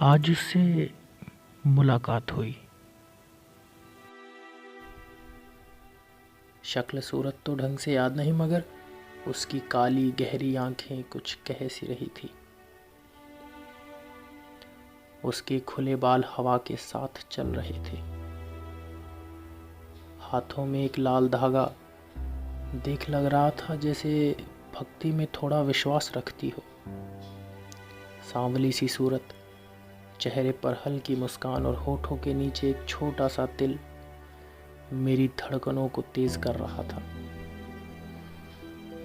आज उससे मुलाकात हुई। शक्ल सूरत तो ढंग से याद नहीं, मगर उसकी काली गहरी आंखें कुछ कह सी रही थी। उसके खुले बाल हवा के साथ चल रहे थे। हाथों में एक लाल धागा देख लग रहा था जैसे भक्ति में थोड़ा विश्वास रखती हो। सांवली सी सूरत, चेहरे पर हल्की मुस्कान और होठों के नीचे एक छोटा सा तिल मेरी धड़कनों को तेज कर रहा था।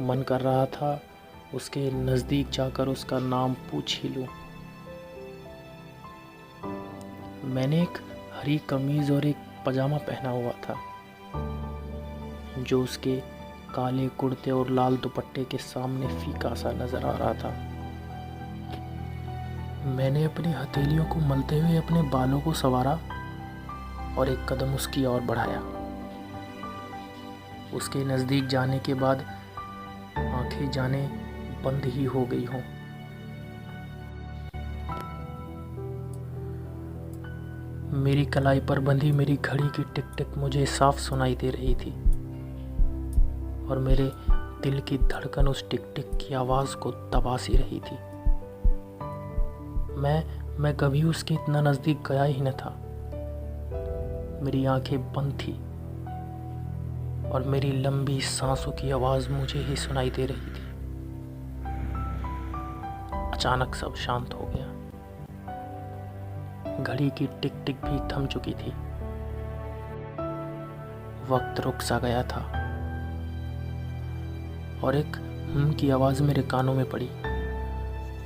मन कर रहा था उसके नज़दीक जाकर उसका नाम पूछ ही लूं। मैंने एक हरी कमीज़ और एक पजामा पहना हुआ था जो उसके काले कुर्ते और लाल दुपट्टे के सामने फीका सा नजर आ रहा था। मैंने अपनी हथेलियों को मलते हुए अपने बालों को संवारा और एक कदम उसकी ओर बढ़ाया। उसके नज़दीक जाने के बाद आंखें जाने बंद ही हो गई हों। मेरी कलाई पर बंधी मेरी घड़ी की टिक टिक मुझे साफ सुनाई दे रही थी और मेरे दिल की धड़कन उस टिक टिक की आवाज़ को दबा सी रही थी। मैं कभी उसके इतना नज़दीक गया ही न था। मेरी आंखें बंद थी और मेरी लंबी सांसों की आवाज़ मुझे ही सुनाई दे रही थी। अचानक सब शांत हो गया। घड़ी की टिक टिक भी थम चुकी थी। वक्त रुक सा गया था और एक की आवाज़ मेरे कानों में पड़ी।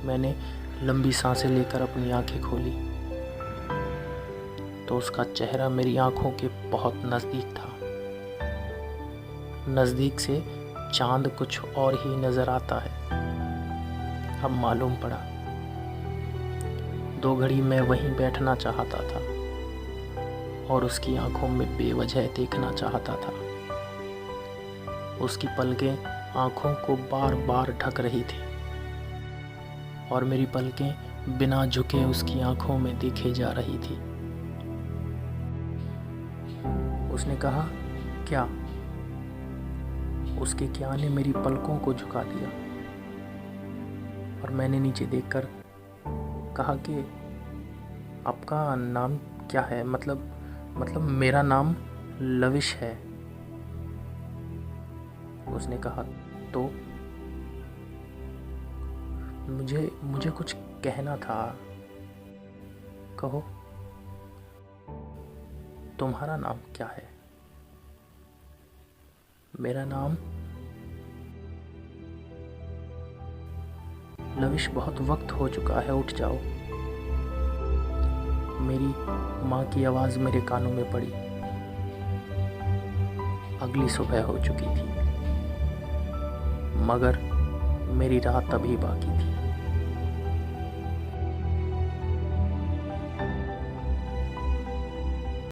मैंने लंबी सांसें लेकर अपनी आंखें खोली तो उसका चेहरा मेरी आंखों के बहुत नज़दीक था। नज़दीक से चांद कुछ और ही नज़र आता है। अब मालूम पड़ा। 2 घड़ी मैं वहीं बैठना चाहता था और उसकी आंखों में बेवजह देखना चाहता था। उसकी पलकें आंखों को बार बार ढक रही थी और मेरी पलकें बिना झुके उसकी आंखों में देखे जा रही थी। उसने कहा, क्या? उसके क्या ने मेरी पलकों को झुका दिया और मैंने नीचे देखकर कहा कि आपका नाम क्या है? मतलब मेरा नाम लविश है। उसने कहा, तो मुझे कुछ कहना था। कहो, तुम्हारा नाम क्या है? मेरा नाम लविश। बहुत वक्त हो चुका है, उठ जाओ। मेरी माँ की आवाज़ मेरे कानों में पड़ी। अगली सुबह हो चुकी थी मगर मेरी रात अभी बाकी थी।